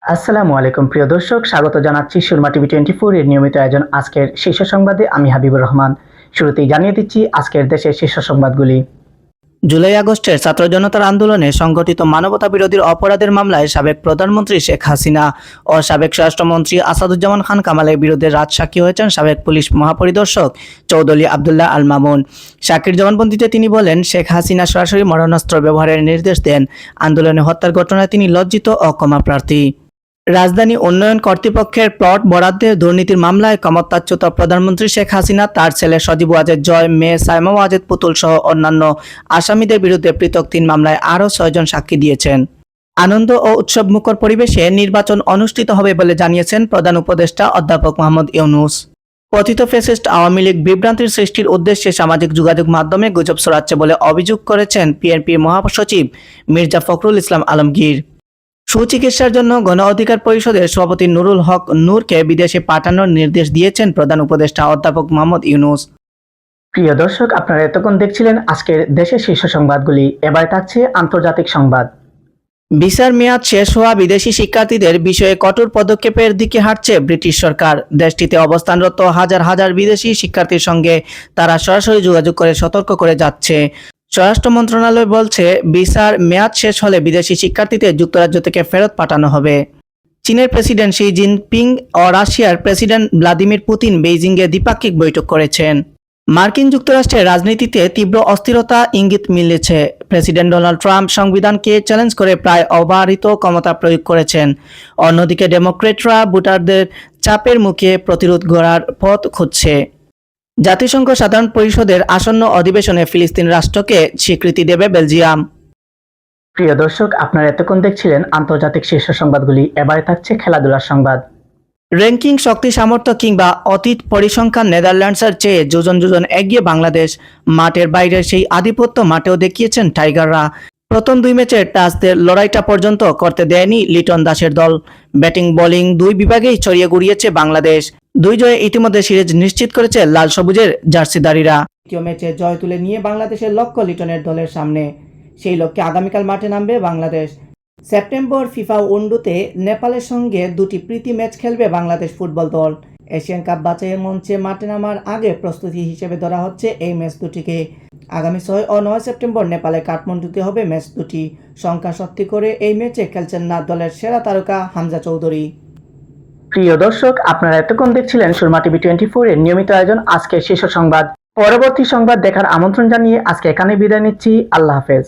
আসসালামু আলাইকুম প্রিয় দর্শক, স্বাগত জানাচ্ছি সুরমা টিভি 24 এর নিয়মিত আয়োজন আজকের শীর্ষ সংবাদে। আমি হাবিবুর রহমান। শুরুতেই জানিয়ে দিচ্ছি আজকের দেশের শীর্ষ সংবাদগুলি। জুলাই আগস্টের ছাত্র জনতার আন্দোলনে সংগঠিত মানবতা বিরোধী অপরাধের মামলায় সাবেক প্রধানমন্ত্রী শেখ হাসিনা ও সাবেক স্বরাষ্ট্রমন্ত্রী আসাদুজ্জামান খান কামালের বিরুদ্ধে রাজসাক্ষী হয়েছেন সাবেক পুলিশ মহাপরিদর্শক চৌধুরী আবদুল্লাহ আল মামুন। সাক্ষীর জবানবন্দিতে তিনি বলেন, শেখ হাসিনা সরাসরি মরণাস্ত্র ব্যবহারের নির্দেশ দেন। আন্দোলনে হত্যার ঘটনায় তিনি লজ্জিত ও ক্ষমাপ্রার্থী। রাজধানী উন্নয়ন কর্তৃপক্ষের প্লট বরাদ্দের দুর্নীতির মামলায় ক্ষমতাচ্যুত প্রধানমন্ত্রী শেখ হাসিনা, তার ছেলে সজীব ওয়াজেদ জয়, মেয়ে সাইমা ওয়াজেদ পুতুল সহ অন্যান্য আসামিদের বিরুদ্ধে পৃথক 3 মামলায় আরও 6 জন সাক্ষী দিয়েছেন। আনন্দ ও উৎসবমুখর পরিবেশে নির্বাচন অনুষ্ঠিত হবে বলে জানিয়েছেন প্রধান উপদেষ্টা অধ্যাপক মোহাম্মদ ইউনূস। কথিত ফ্যাসিস্ট আওয়ামী লীগ বিভ্রান্তির সৃষ্টির উদ্দেশ্যে সামাজিক যোগাযোগ মাধ্যমে গুজব ছড়াচ্ছে বলে অভিযোগ করেছেন বিএনপির মহাসচিব মির্জা ফখরুল ইসলাম আলমগীর। সুচিকিৎসার জন্য গণ অধিকার পরিষদের সভাপতি নুরুল হক নূরকে বিদেশে পাঠানোর নির্দেশ দিয়েছেন প্রধান উপদেষ্টা অধ্যাপক মোহাম্মদ ইউনূস। প্রিয় দর্শক, আপনারা এতক্ষণ দেখছিলেন আজকের দেশের শীর্ষ সংবাদগুলি। এবার থাকছে আন্তর্জাতিক সংবাদ। ভিসার মেয়াদ শেষ হওয়া বিদেশি শিক্ষার্থীদের বিষয়ে কঠোর পদক্ষেপের দিকে হাঁটছে ব্রিটিশ সরকার। দেশটিতে অবস্থানরত হাজার হাজার বিদেশি শিক্ষার্থীর সঙ্গে তারা সরাসরি যোগাযোগ করে সতর্ক করে যাচ্ছে। স্বরাষ্ট্র মন্ত্রণালয় বলছে, ভিসার মেয়াদ শেষ হলে বিদেশি শিক্ষার্থীদের যুক্তরাজ্য থেকে ফেরত পাঠানো হবে। চীনের প্রেসিডেন্ট শি জিনপিং ও রাশিয়ার প্রেসিডেন্ট ভ্লাদিমির পুতিন বেইজিংয়ে দ্বিপাক্ষিক বৈঠক করেছেন। মার্কিন যুক্তরাষ্ট্রের রাজনীতিতে তীব্র অস্থিরতা ইঙ্গিত মিলেছে। প্রেসিডেন্ট ডোনাল্ড ট্রাম্প সংবিধানকে চ্যালেঞ্জ করে প্রায় অবারিত ক্ষমতা প্রয়োগ করেছেন। অন্যদিকে ডেমোক্রেটরা ভোটারদের চাপের মুখে প্রতিরোধ গড়ার পথ খুঁজছে। জাতিসংঘ সাধারণ পরিষদের আসন্ন অধিবেশনে ফিলিস্তিন রাষ্ট্রকে স্বীকৃতি দেবে বেলজিয়াম। প্রিয় দর্শক, আপনারা এতক্ষণ দেখছিলেন আন্তর্জাতিক শীর্ষ সংবাদগুলি। এবারে থাকছে খেলাধুলার সংবাদ। র্যাঙ্কিং, শক্তি, সামর্থ্য কিংবা অতীত পরিসংখ্যান নেদারল্যান্ডসের চেয়ে যোজন যোজন এগিয়ে বাংলাদেশ। মাঠের বাইরের সেই আধিপত্য মাঠেও দেখিয়েছেন টাইগাররা। প্রথম 2 ম্যাচের টাচদের লড়াইটা পর্যন্ত করতে দেয়নি লিটন দাসের দল। ব্যাটিং বোলিং 2 বিভাগেই ছড়িয়ে গুড়িয়েছে বাংলাদেশ। 2 জয়ে ইতিমধ্যে সিরিজ নিশ্চিত করেছে লাল সবুজের জার্সিধারীরা। দ্বিতীয় ম্যাচে জয় তুলে নিয়ে বাংলাদেশের লক্ষ্য লিটনের দলের সামনে। সেই লক্ষ্যে আগামীকাল মাঠে নামবে বাংলাদেশ। সেপ্টেম্বর ফিফা ওয়ানডেতে নেপালের সঙ্গে 2টি প্রীতি ম্যাচ খেলবে বাংলাদেশ ফুটবল দল। এশিয়ান কাপ বাছাইয়ের মঞ্চে মাঠে নামার আগে প্রস্তুতি হিসেবে ধরা হচ্ছে এই ম্যাচ দুটিকে। আগামী 6 ও 9 সেপ্টেম্বর নেপালে কাঠমান্ডুতে হবে ম্যাচ দুটি। সংখ্যা সত্যি করে এই ম্যাচে খেলছেন না দলের সেরা তারকা হামজা চৌধুরী। প্রিয় দর্শক, আপনারা এতক্ষণ দেখছিলেন সুরমা টিভি 24 এর নিয়মিত আয়োজন আজকের শীর্ষ সংবাদ। পরবর্তী সংবাদ দেখার আমন্ত্রণ জানিয়ে আজকে এখানে বিদায় নিচ্ছি। আল্লাহ হাফেজ।